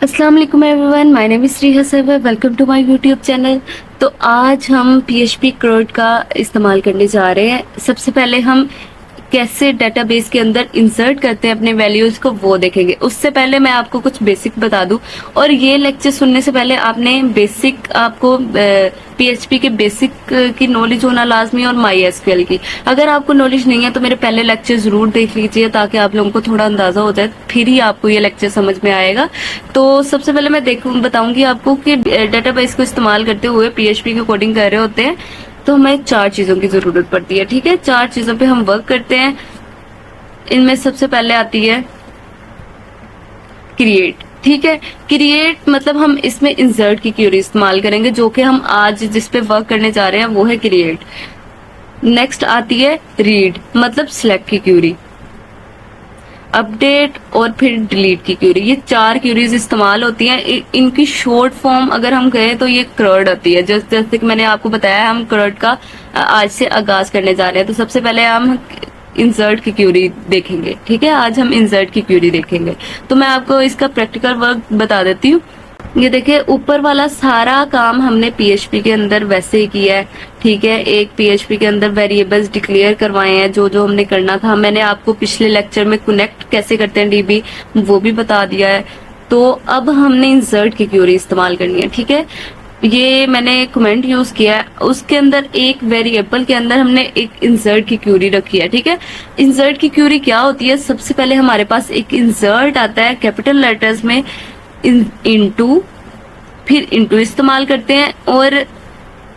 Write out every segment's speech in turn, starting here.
अस्सलाम वालेकुम everyone, my name is Shreya Sarvar. Welcome to my YouTube channel. तो आज हम पीएचपी क्रोड का इस्तेमाल करने जा रहे हैं। सबसे पहले हम कैसे डेटाबेस के अंदर इंसर्ट करते हैं अपने वैल्यूज को, वो देखेंगे। उससे पहले मैं आपको कुछ बेसिक बता दूं, और ये लेक्चर सुनने से पहले आपने बेसिक आपको पीएचपी के बेसिक की नॉलेज होना लाजमी, और माई एसक्यूएल की। अगर आपको नॉलेज नहीं है तो मेरे पहले लेक्चर जरूर देख लीजिए, ताकि आप लोगों को थोड़ा अंदाजा हो जाए, फिर ही आपको ये लेक्चर समझ में आएगा। तो सबसे पहले मैं बताऊंगी आपको कि डेटाबेस को इस्तेमाल करते हुए पीएचपी की कोडिंग कर रहे होते हैं तो हमें 4 चीजों की जरूरत पड़ती है। ठीक है, 4 चीजों पे हम वर्क करते हैं। इनमें सबसे पहले आती है क्रिएट। ठीक है, क्रिएट मतलब हम इसमें इंसर्ट की क्यूरी इस्तेमाल करेंगे, जो कि हम आज जिस पे वर्क करने जा रहे हैं वो है क्रिएट। नेक्स्ट आती है रीड, मतलब सिलेक्ट की क्यूरी, अपडेट और फिर डिलीट की क्यूरी। ये 4 क्यूरीज इस्तेमाल होती हैं। इनकी शॉर्ट फॉर्म अगर हम कहें तो ये क्रड होती है। जैसे कि मैंने आपको बताया, हम क्रड का आज से आगाज करने जा रहे हैं। तो सबसे पहले हम इंसर्ट की क्यूरी देखेंगे। ठीक है, आज हम इंसर्ट की क्यूरी देखेंगे। तो मैं आपको इसका प्रैक्टिकल वर्क बता देती हूँ। ये देखिए, ऊपर वाला सारा काम हमने पीएचपी के अंदर वैसे ही किया है। ठीक है, एक पीएचपी के अंदर वेरिएबल्स डिक्लेयर करवाए हैं, जो जो हमने करना था। मैंने आपको पिछले लेक्चर में कनेक्ट कैसे करते हैं डीबी, वो भी बता दिया है। तो अब हमने इंसर्ट की क्यूरी इस्तेमाल करनी है। ठीक है, ये मैंने कमेंट यूज किया है, उसके अंदर एक वेरिएबल के अंदर हमने एक इंसर्ट की क्यूरी रखी है। ठीक है, इंसर्ट की क्यूरी क्या होती है? सबसे पहले हमारे पास एक इंसर्ट आता है कैपिटल लेटर्स में, इनटू, फिर इनटू इस्तेमाल करते हैं, और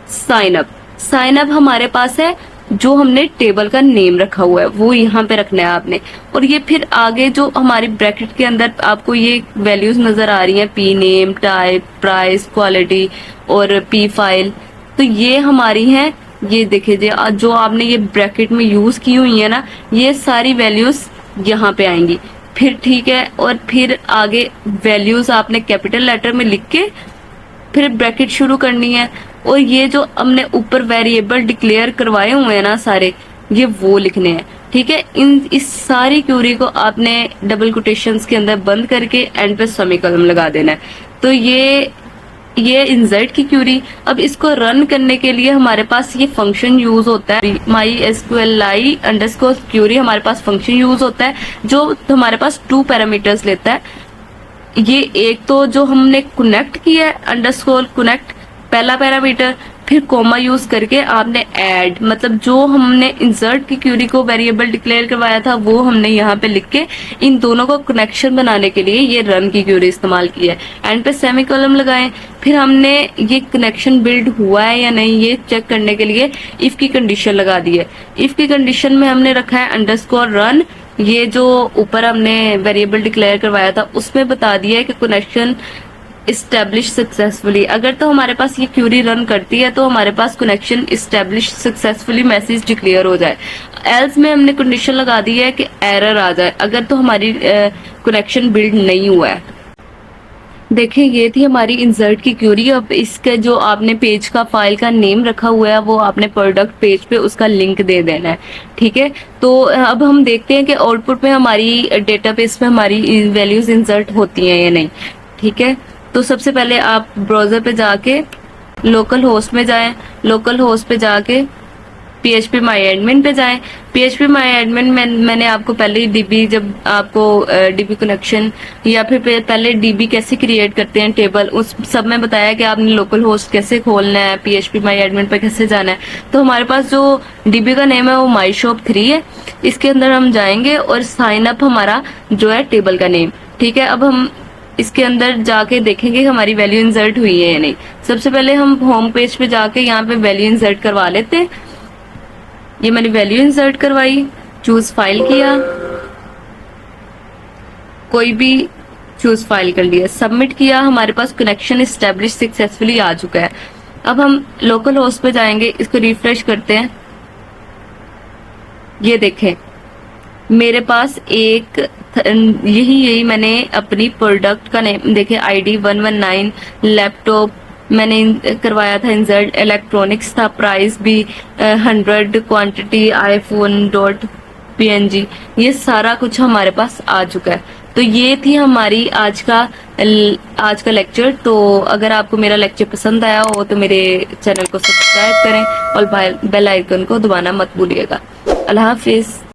साइन अप। साइन अप हमारे पास है, जो हमने टेबल का नेम रखा हुआ है वो यहाँ पे रखना है आपने। और ये फिर आगे जो हमारी ब्रैकेट के अंदर आपको ये वैल्यूज नजर आ रही हैं, P name, type, price, quality और पी फाइल, तो ये हमारी हैं। ये देखिए, जो आपने ये ब्रैकेट में यूज की हुई है ना, ये सारी वैल्यूज यहाँ पे आएंगी। फिर ठीक है, और फिर आगे वैल्यूज आपने कैपिटल लेटर में लिख के फिर ब्रैकेट शुरू करनी है। और ये जो हमने ऊपर वेरिएबल डिक्लेयर करवाए हुए हैं ना सारे, ये वो लिखने हैं। ठीक है, इस सारी क्यूरी को आपने डबल कोटेशंस के अंदर बंद करके एंड पे सेमीकोलन लगा देना है। तो ये इंसर्ट की क्यूरी। अब इसको रन करने के लिए हमारे पास ये फंक्शन यूज होता है, mysqli अंडरस्कोर क्यूरी। हमारे पास फंक्शन यूज होता है जो हमारे पास 2 पैरामीटर्स लेता है। ये एक तो जो हमने कनेक्ट किया है, अंडरस्कोर कनेक्ट पहला पैरामीटर, फिर कोमा यूज करके आपने ऐड, मतलब जो हमने इंसर्ट की क्यूरी को वेरिएबल डिक्लेयर करवाया था वो हमने यहाँ पे लिख के इन दोनों को कनेक्शन बनाने के लिए ये रन की क्यूरी इस्तेमाल की है। एंड पे सेमीकोलन लगाएं। फिर हमने ये कनेक्शन बिल्ड हुआ है या नहीं ये चेक करने के लिए इफ की कंडीशन लगा दी है। इफ की कंडीशन में हमने रखा है अंडरस्कोर रन। ये जो ऊपर हमने वेरिएबल डिक्लेयर करवाया था उसमें बता दिया है कि कनेक्शन इस्टेब्लिश सक्सेसफुली। अगर तो हमारे पास ये क्यूरी रन करती है तो हमारे पास connection establish successfully message declare हो जाए। एल्स में हमने कंडीशन लगा दी है कि एरर आ जाए, अगर तो हमारी कनेक्शन बिल्ड नहीं हुआ है। देखिए, ये थी हमारी इंसर्ट की क्यूरी। अब इसके जो आपने पेज का फाइल का नेम रखा हुआ है वो आपने प्रोडक्ट पेज पे उसका लिंक दे देना है। ठीक है, तो अब हम देखते हैं कि आउटपुट में हमारी डेटाबेस में हमारी वैल्यूज इंसर्ट होती हैं या नहीं। ठीक है, तो सबसे पहले आप ब्राउजर पे जाके लोकल होस्ट में जाएं। लोकल होस्ट पे जाके PHP माई एडमिन पे जाएं। PHP माई एडमिन में मैंने आपको पहले ही डीबी, जब आपको डीबी कनेक्शन या फिर पहले डीबी कैसे क्रिएट करते हैं टेबल, उस सब में बताया कि आपने लोकल होस्ट कैसे खोलना है, PHP माई एडमिन पे कैसे जाना है। तो हमारे पास जो डीबी का नेम है वो माई शॉप 3 है। इसके अंदर हम जाएंगे और साइन अप हमारा जो है टेबल का नेम। ठीक है, अब हम इसके अंदर जाके देखेंगे कि हमारी वैल्यू इंसर्ट हुई है या नहीं। सबसे पहले हम होम पेज पे जाके यहाँ पे वैल्यू इंसर्ट करवा लेते हैं। ये मैंने वैल्यू इंसर्ट करवाई, चूज फाइल किया, कोई भी चूज फाइल कर लिया, सबमिट किया, हमारे पास कनेक्शन इस्टेब्लिश सक्सेसफुली आ चुका है। अब हम लोकल होस्ट पे जाएंगे, इसको रिफ्रेश करते हैं। ये देखें, मेरे पास एक यही मैंने अपनी प्रोडक्ट का नेम देखे, ID 119, लैपटॉप मैंने करवाया था इंसर्ट, इलेक्ट्रॉनिक्स था, प्राइस भी 100, क्वांटिटी iPhone.png, ये सारा कुछ हमारे पास आ चुका है। तो ये थी हमारी आज का आज का लेक्चर। तो अगर आपको मेरा लेक्चर पसंद आया हो तो मेरे चैनल को सब्सक्राइब करें और बेल आइकन को दबाना मत भूलिएगा। अल्लाह हाफिज।